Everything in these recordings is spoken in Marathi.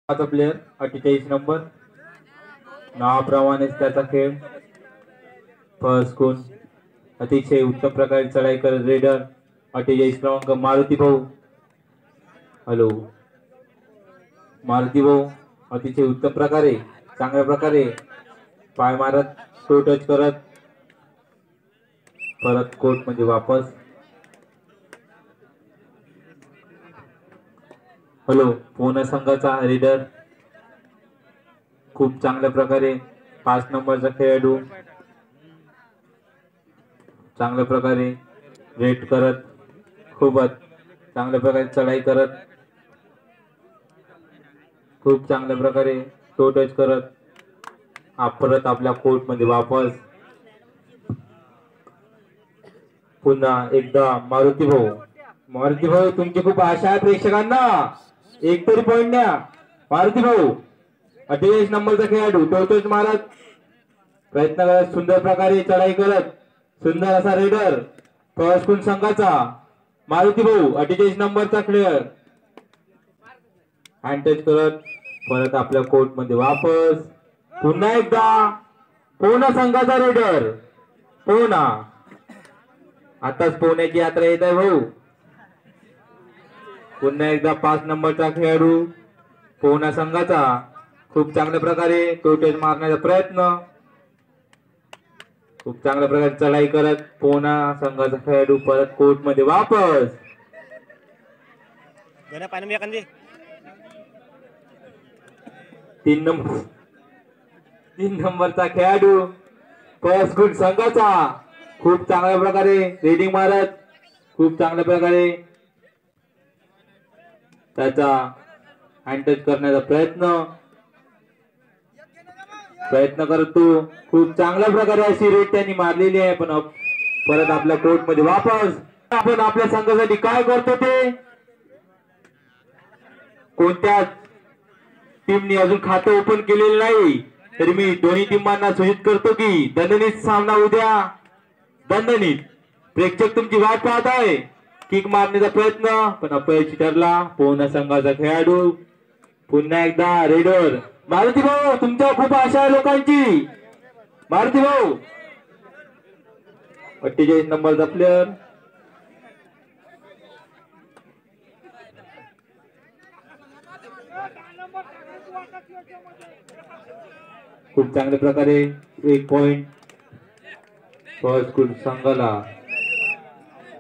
प्लेयर 48 नंबर नावाप्रमाणेच त्याचा खेळ फर्स्ट गुण अतिशय उत्तम प्रकारे चढाई करत रेडर 48 क्रमांक मारुती भाऊ. हॅलो मारुती भाऊ अतिशय उत्तम प्रकारे चांगल्या प्रकारे पाय मारत टो टच करत परत कोर्ट मध्ये वापस. हॅलो पुणे संघाचा रेडर खूप चांगल्या प्रकारे 5 नंबरचा खेळाडू चांगल्या प्रकारे रेट करत खूपच चांगल्या प्रकारे चढाई करत खूप चांगल्या प्रकारे टो टच करत परत आपल्या कोर्ट मध्ये वापस. पुन्हा एकदा मारुती भाऊ तुमची खूप आशा आहे प्रेक्षकांना एक तरी पॉइंट द्या. मारुती भाऊ 48 नंबरचा खेळाडू टो टच मारत प्रयत्न करत सुंदर प्रकारे चढाई करत सुंदर असा रेडर फर्स्ट संघाचा मारुती भाऊ 48 नंबरचा प्लेयर हँड टच करत परत आपल्या कोर्ट मध्ये वापस. पुन्हा एकदा पुणे संघाचा रेडर पुन्हा आताच पुण्याची यात्रा येत आहे भाऊ. पुन्हा एकदा 5 नंबरचा खेळाडू पुणे संघाचा खूप चांगल्या प्रकारे टो टच मारण्याचा प्रयत्न खूप चांगल्या प्रकारे चढाई करत पुणे संघाचा खेळाडू परत कोर्ट मध्ये वापस. 3 नंबरचा खेळाडू फर्स्ट गुड संघाचा खूप चांगल्या प्रकारे रेडिंग मारत खूप चांगल्या प्रकारे त्याचा हँड टच करण्याचा प्रयत्न करतो. खूप चांगल्या प्रकारे अशी रेट त्यांनी मारलेली आहे पण परत आपल्या कोर्ट मध्ये वापस. आपण आपल्या संघासाठी काय करतो ते कोणत्या टीमने अजून खातं ओपन केलेलं नाही तरी मी दोन्ही टीमांना सूचित करतो की दणदणीत सामना उद्या दणदणीत प्रेक्षक तुमची वाट पाहत आहे. किक मारण्याचा प्रयत्न पण अपयशी ठरला पुणे संघाचा खेळाडू. पुन्हा एकदा रेडर मारुती भाऊ तुमच्या खूप आशा आहे लोकांची. मारुती भाऊ 48 नंबरचा प्लेयर खूप चांगल्या प्रकारे 1 पॉइंट फर्स्ट गुड संघाला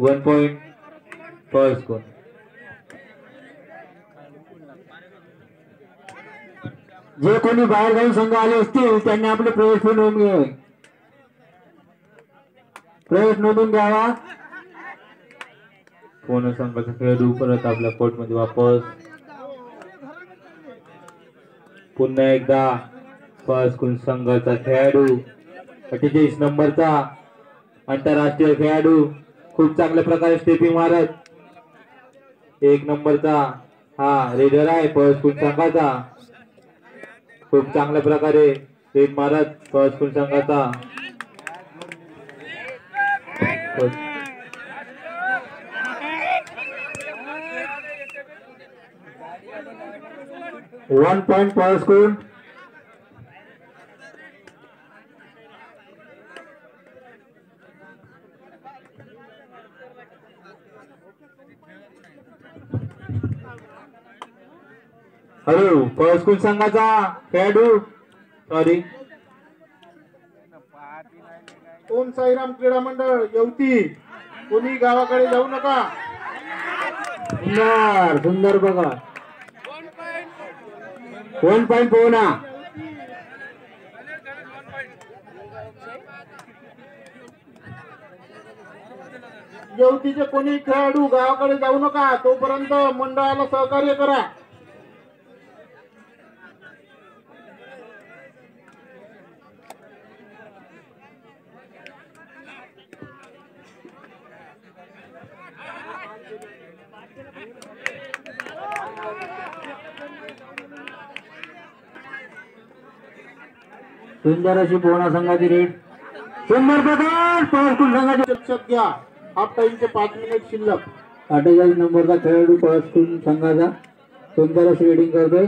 1 पॉइंट फर्स्ट गुड. जे कोणी बाहेर जाऊन संघ आले असतील त्यांनी आपले प्रवेश नोंदवून घ्यावा. पुणे संघाचा खेळाडू परत आपल्या कोर्ट मध्ये वापस. पुन्हा एकदा फर्स्ट गुण संघाचा खेळाडू 48 नंबरचा आंतरराष्ट्रीय खेळाडू खूप चांगल्या प्रकारे स्टेपिंग मारत 1 नंबरचा हा रेडर आहे फर्स्ट गुण संघाचा खूप चांगल्या प्रकारे रेड मारत फर्स्ट गुण संघाचा 1 पॉइंट फर्स्ट गुण. हॅलो फर्स्ट गुण संघाचा खेळाडू सॉरी ओम साईराम क्रीडा मंडळ येवती कोणी गावाकडे जाऊ नका. सुंदर बघा 1 पॉइंट पोहणा. येवतीचे कोणी खेळाडू गावाकडे जाऊ नका तोपर्यंत मंडळाला सहकार्य करा. सुंदर अशी पोहणा संघाची रेड सुंदर प्रकार पॉवरफुल संघाची लक्षात घ्या. हाफ टाइमचे 5 मिनिट शिल्लक. 48 नंबरचा खेळाडू पॉवरफुल संघाचा सुंदर अशी रेडिंग करतोय.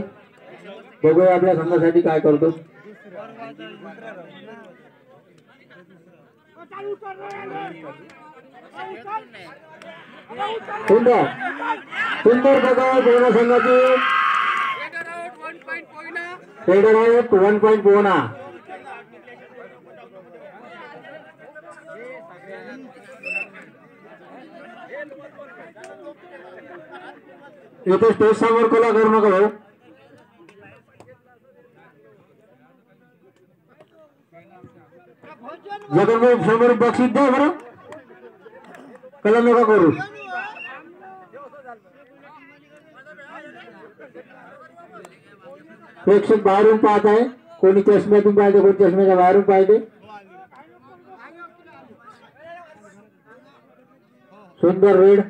बघूया आपल्या संघासाठी काय करतो. सुंदर सुंदर बघा पूर्ण संघाची रेडर आउट 1 पॉइंट पोहणा. इथे स्टेज समोर कोला करू नका भाऊ. जगन समोर बक्षीस द्या बरं. कला नका करू. प्रेक्षक बाहेरून पाहत आहे. कोणी चष्म्यातून पाहिजे कोणी चष्म्याच्या बाहेरून पाहिजे. सुंदर रेड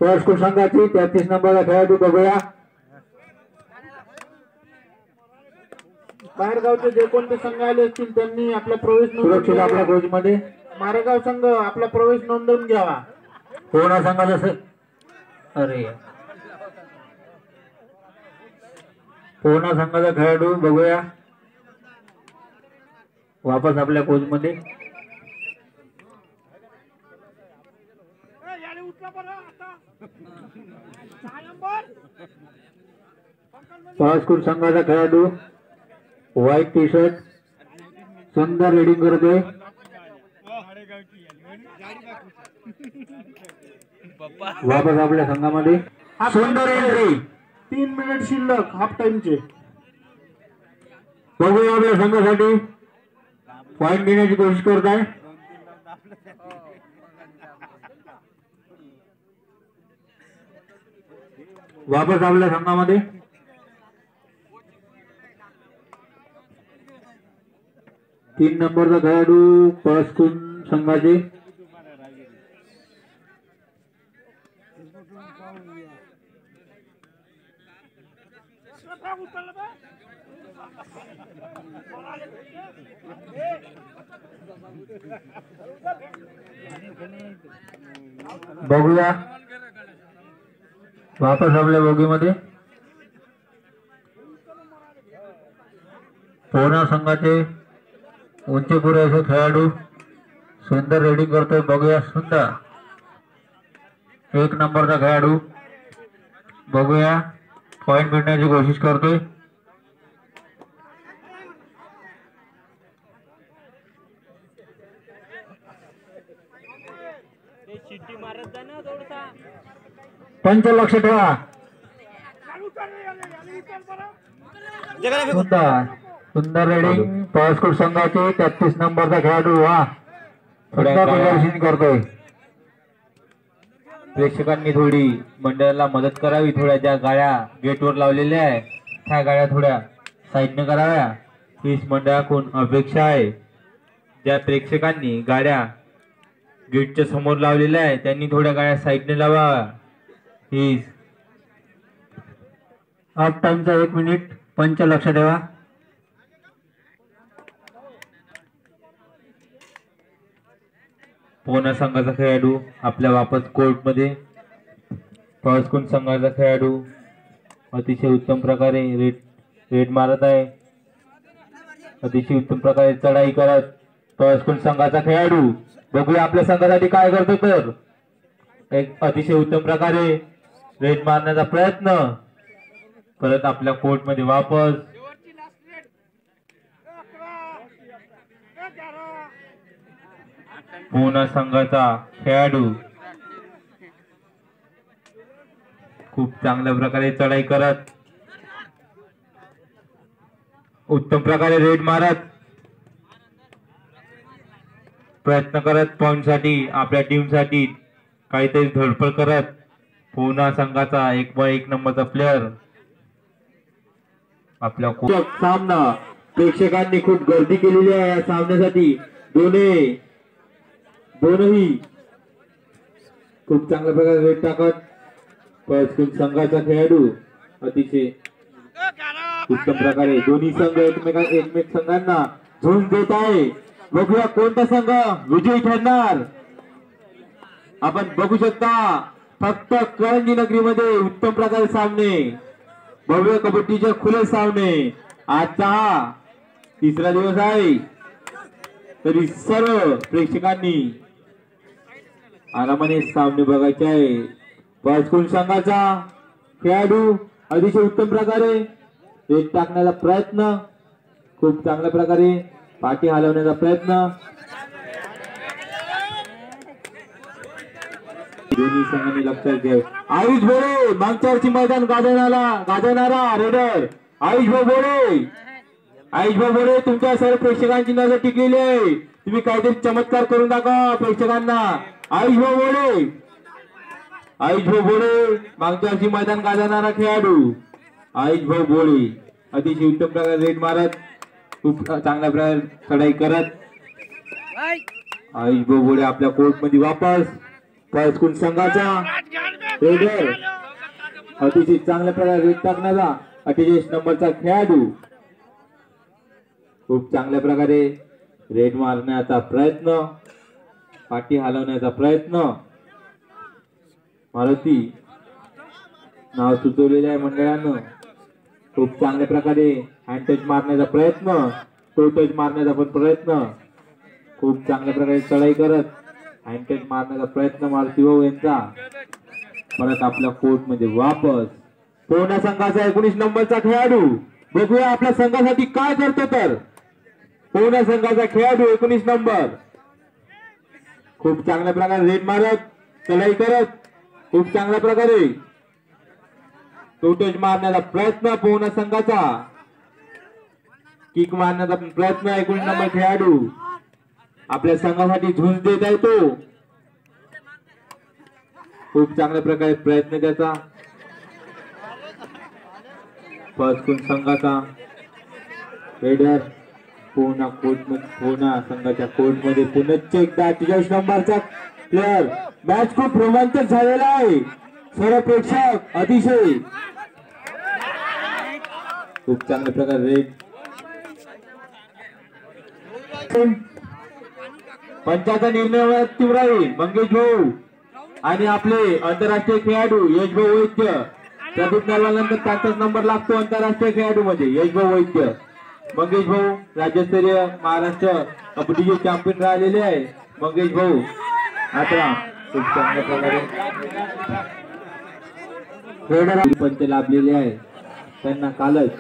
पळसपूर संघाची 33 नंबरचा खेळाडू बघूया. बाहेरगावचे जे कोणते संघ आले असतील त्यांनी आपला प्रवेश सुरक्षित आपल्या कोचमध्ये. मारेगाव संघ आपला प्रवेश नोंदवून घ्यावा. कोणा संघाचा अरे कोणा संघाचा खेळाडू बघूया वापस आपल्या कोचमध्ये. पळसपूर संघाचा खेळाडू व्हाईट टी शर्ट सुंदर रेडिंग करतोय. वापस आपल्या संघामध्ये सुंदर एंट्री. 3 मिनिट शिल्लक हाफ टाइमचे. बघूया आपल्या संघासाठी पॉइंट घेण्याची कोशिश करत आहे. वापस आपल्या संघामध्ये 3 नंबरचा खेळाडू पळसपूर संघाचे बघूया वापस आपल्या बोगीमध्ये पोहणा संघाचे उंचीपुरे असे खेळाडू सुंदर रेडिंग करतोय. बघूया सुंदर 1 नंबरचा खेळाडू बघूया पॉइंट मिळण्याची कोशिश करतोय. पंच लक्ष ठेवा. सुंदर सुंदर रेडिंग पळसपूर संघाचे 33 नंबरचा खेळाडू वा सुंदर प्रदर्शन करतोय. प्रेक्षकांनी थोडी मंडळाला मदत करावी. थोड्या ज्या गाड्या गेटवर लावलेल्या आहे त्या गाड्या थोड्या साईडने कराव्या हीच मंडळाकडून अपेक्षा आहे. ज्या प्रेक्षकांनी गाड्या गेटच्या समोर लावलेल्या आहे त्यांनी थोड्या गाड्या साईडने लावाव्या हीच. हाफ टाइमचा 1 मिनिट. पंच लक्ष ठेवा. पोहणा संघाचा खेळाडू आपल्या वापस कोर्टमध्ये. पळसपूर संघाचा खेळाडू अतिशय उत्तम प्रकारे रेड मारत आहे. अतिशय उत्तम प्रकारे चढाई करत पळसपूर संघाचा खेळाडू बघूया आपल्या संघासाठी काय करतो. तर एक अतिशय उत्तम प्रकारे रेड मारण्याचा प्रयत्न परत आपल्या कोर्टमध्ये वापस. पोहणा संघाचा खेळाडू खूप चांगल्या प्रकारे चढाई करत उत्तम प्रकारे रेड मारत प्रयत्न करत पॉइंट साठी आपल्या टीम साठी काहीतरी धडपड करत पोहणा संघाचा 1 नंबरचा प्लेयर आपल्या सामना. प्रेक्षकांनी खूप गर्दी केलेली आहे या सामन्यासाठी. दोनही खूप चांगल्या प्रकारे रेड टाकत पळसपूर संघाचा खेळाडू अतिशय उत्तम प्रकारे दोन्ही संघ एकमेक संघांना झुंज देत आहे. बघूया कोणता संघ विजयी ठरणार. आपण बघू शकता फक्त करंजी नगरीमध्ये उत्तम प्रकारे सामने. भव्य कबड्डीचे खुले सामने आजचा हा तिसरा दिवस आहे, तरी सर्व प्रेक्षकांनी आरामाने सामने बघायचे आहे. पाचकुल संघाचा खेळाडू अतिशय उत्तम प्रकारे रेट टाकण्याचा प्रयत्न, खूप चांगल्या प्रकारे पाठी हलवण्याचा प्रयत्न. दोन्ही संघांनी लक्षात घ्यावे. आयुष बोरे मागच्या वर्षी मैदान गाजवणारा रेडर आयुष भाऊ बोरे. आयुष भाऊ बोरे, तुमच्या सर्व प्रेक्षकांची नजर टिकलेली आहे. तुम्ही काहीतरी चमत्कार करून दाखवा प्रेक्षकांना. आयुष भाऊ बोरे, आयुष भाऊ बोरे मागच्या वर्षी मैदान गाजवणारा खेळाडू आयुष भाऊ बोरे अतिशय उत्तम प्रकारे रेड मारत, खूप चांगल्या प्रकारे चढाई करत आयुष भाऊ बोरे आपल्या कोर्ट मध्ये वापस. पाचकुल संघाचा रेडर अतिशय चांगल्या प्रकारे रेड टाकण्याचा 48 नंबरचा खेळाडू खूप चांगल्या प्रकारे रेड मारण्याचा प्रयत्न, पाठी हलवण्याचा प्रयत्न. मारुती नाव सुचवलेले आहे मंडळानं. खूप चांगल्या प्रकारे हँड टच मारण्याचा प्रयत्न, टो टच मारण्याचा पण प्रयत्न, खूप चांगल्या प्रकारे चढाई करत हँड टच मारण्याचा प्रयत्न मारुती भाऊ यांचा. परत आपल्या कोर्ट मध्ये वापस. पुणे संघाचा 19 नंबरचा खेळाडू, बघूया आपल्या संघासाठी काय करतो. तर पुणे संघाचा खेळाडू 19 नंबर खूप चांगल्या प्रकारे रेड मारत, चढाई करत, खूप चांगल्या प्रकारे टो टच मारण्याचा प्रयत्न. पुणे संघाचा किक मारण्याचा प्रयत्न. 19 नंबर खेळाडू आपल्या संघासाठी झुंज देत आहे. तो खूप चांगल्या प्रकारे प्रयत्न त्याचा. पाचकुल संघाचा रेडर पुन्हा संघाच्या कोर्ट मध्ये पुनश्च एकदा 48 नंबरचा प्लेअर. मॅच खूप रोमांचक झालेला आहे. सर्व प्रेक्षक अतिशय खूप चांगल्या प्रकारे रेड. पंचाचा निर्णय तीव्र राहील. मंगेश भाऊ आणि आपले आंतरराष्ट्रीय खेळाडू यश भाऊ वैद्य. प्रदीप नरवालनंतर 5 नंबर लागतो आंतरराष्ट्रीय खेळाडू मध्ये यश भाऊ वैद्य. मंगेश भाऊ राज्यस्तरीय महाराष्ट्र कबड्डीचे चॅम्पियन राहिलेले आहे. मंगेश भाऊ आता खूप चांगल्या प्रकारे पंच लाभलेले आहे. त्यांना कालच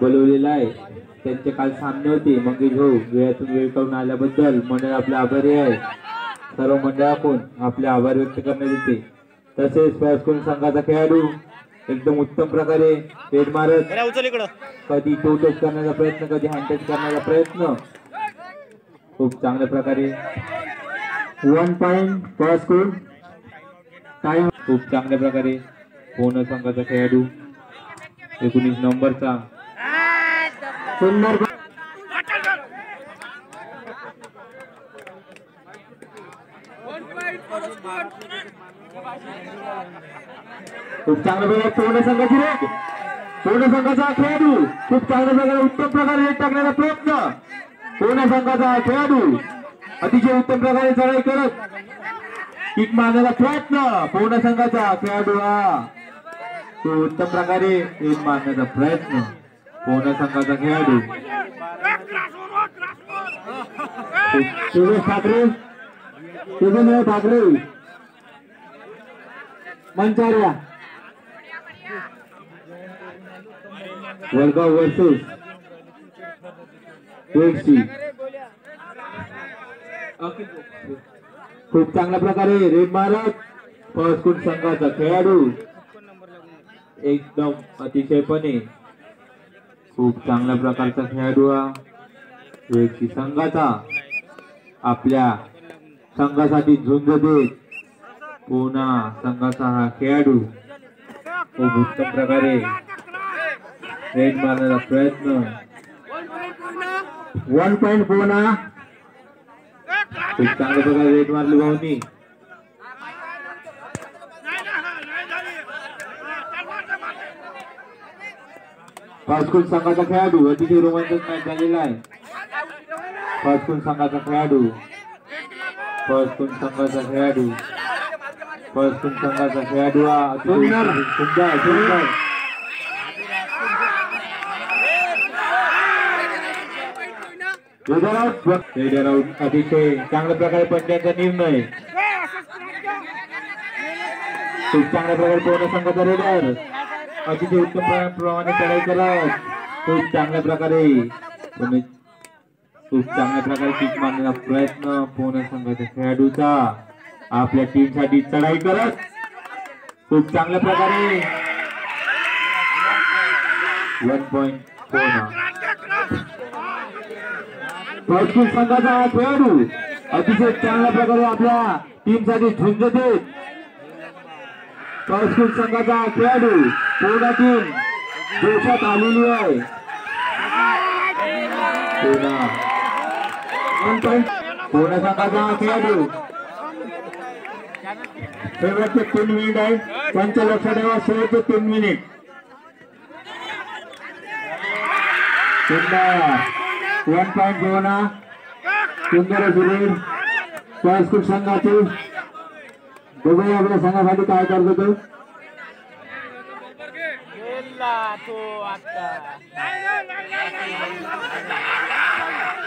बोलवलेलं आहे. त्यांचे काल सामने होते. मंगेश भाऊ वेळातून वेळ काढून आल्याबद्दल मंडळ आपले आभारी आहे. सर्व मंडळाकडून आपले आभार व्यक्त करण्यात येते. तसेच पाचकुल संघाचा खेळाडू एकदम उत्तम प्रकारे रेड मारत, कधी टो टच करण्याचा प्रयत्न, कधी हँड टच करण्याचा प्रयत्न, खूप चांगल्या प्रकारे 1 पॉइंट पाचकुल. टाइम खूप चांगल्या प्रकारे पुणे संघाचा खेळाडू 19 नंबरचा सुंदर खूप चांगल्या प्रकारे पुणे संघाची रेड. पुणे संघाचा खेळाडू खूप चांगल्या प्रकारे उत्तम प्रकारे रेड टाकण्याचा प्रयत्न. पुणे संघाचा खेळाडू अतिशय उत्तम प्रकारे चढाई करत किक मारण्याचा प्रयत्न. पुणे संघाचा खेळाडू हा तो उत्तम प्रकारे रेड मारण्याचा प्रयत्न. पुणे संघाचा खेळाडू ठाकरे ठाकरे मंचार्या वडगाव वर्सेस खूप चांगल्या प्रकारे रेड मारत पाचकुल संघाचा खेळाडू एकदम अतिशयपणे खूप चांगल्या प्रकारचा खेळाडू हा वेगशी संघाचा आपल्या संघासाठी झुंज देत पुन्हा संघाचा हा खेळाडू खूप उत्तम प्रकारे रेड मारण्याचा प्रयत्न. 1 पॉइंट पुन्हा खूप चांगल्या प्रकारे रेड मारली भाऊनी. पाचकुल संघाचा खेळाडू अतिशय रोमांचक मॅच झालेला आहे. पाचकुल संघाचा खेळाडू पाचकुल संघाचा खेळाडू पाचकुल संघाचा खेळाडू हा सुंदर सुंदर सुंदर रेडर आउट. अतिशय चांगल्या प्रकारे पंचांचा निर्णय. खूप चांगल्या प्रकारे पूर्ण संघाचा रेडर अतिशय उत्तम प्रमाणे चढाई करत खूप चांगल्या प्रकारे किक मारण्याचा प्रयत्न पूर्ण संघाच्या खेळाडूचा आपल्या टीम साठी चढाई करत खूप चांगल्या प्रकारे 1 पॉइंट पूर्ण. पश्चिम संघाचा खेळाडू अतिशय चांगल्या प्रकारे आपल्या टीम साठी झुंज देत. पश्चिम संघाचा खेळाडू पूर्ण टीम जोशात आलेली आहे. पूर्ण संघाचा खेळाडू शेवटचे 3 मिनिट आहे. त्यांच्या लक्षात ठेवा शेवटचे 3 मिनिट. 1 पॉइंट गोना सुंदर सुरेश पश्चिम संघाचे. बघूया आपल्या संघासाठी काय करतो तो.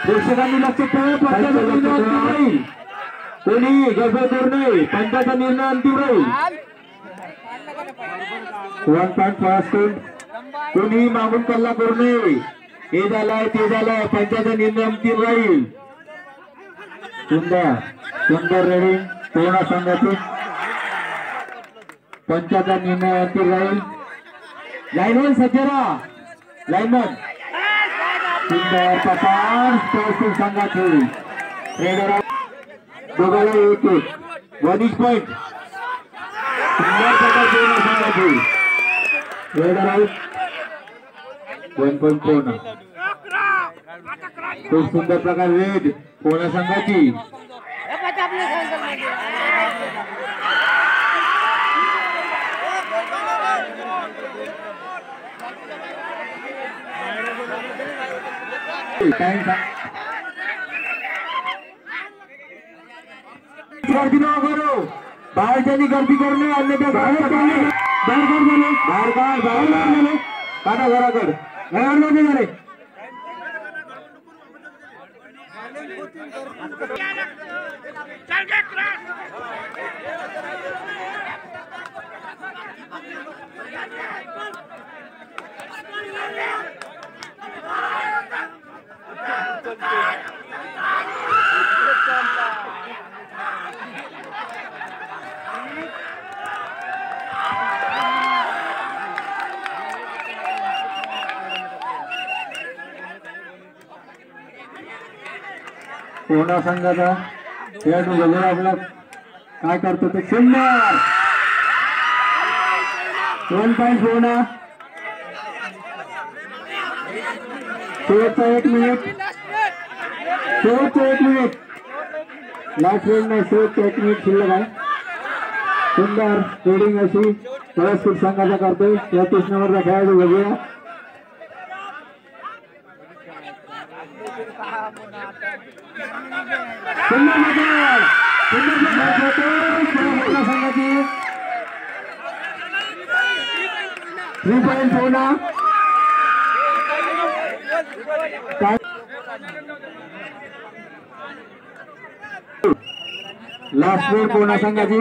प्रेक्षकांनी लक्ष ठेवा. कोणी गडबड करू नये. पंचाचा निर्णय अंतिम राहील. 1 पॉइंट फर्स्ट. कोणी मागून कल्ला करू नये. हे झालाय ते झालंय. पंचाचा निर्णय अंतिम राहील. सुंदर रेडिंग पूर्ण संघाचे. पंचाचा निर्णय अंतिम राहील. लाईनमन सज्जरा. लाईनमन सुंदर पपान संघाचे रेडर दोघाला 1-1 1 पॉइंट. सुंदर पूर्ण संघाचे रेडर आउट. 1 पॉइंट पूर्ण. खूप सुंदर प्रकारे रेड पूर्ण संघाची. गर्दी न करो. बाहेरच्यानी गर्दी करणे अन्यथा बाहेर काढा घराकडे. घराकडे झाले. पूर्ण संघाचा खेळाडू बघूया आपला काय करतो ते. सुंदर 1 पॉइंट पूर्ण. शेवटचा 1 मिनिट. लास्ट वेळ नाही. शेवटचा 1 मिनिट शिल्लक आहे. सुंदर ट्रेडिंग अशी परस्पर संघाचा करतोय. 33 नंबरचा खेळाडू बघूया. संघाची 3 पॉइंट पूर्ण. लास्ट वेळ पूर्ण संघाची.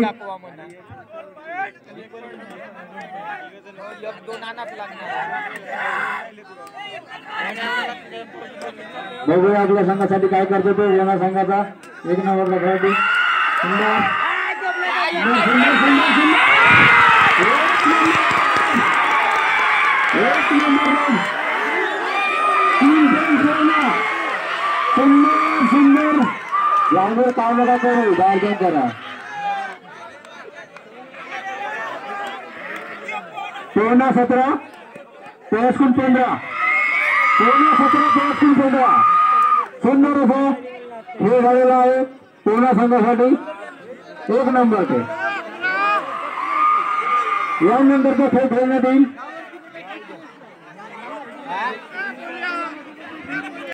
बघूया आपल्या संघासाठी काय करतो तो. या संघाचा 1 नंबरला खेळाडू सुंदर यावर काम नका करू. गार्जन करा. पूर्ण 17 15 पूर्ण 17 15. सुंदर असं खेळ झालेला आहे पूर्ण संघासाठी. 1 नंबर ते यानंतरचा खेळ खेळण्यात येईल.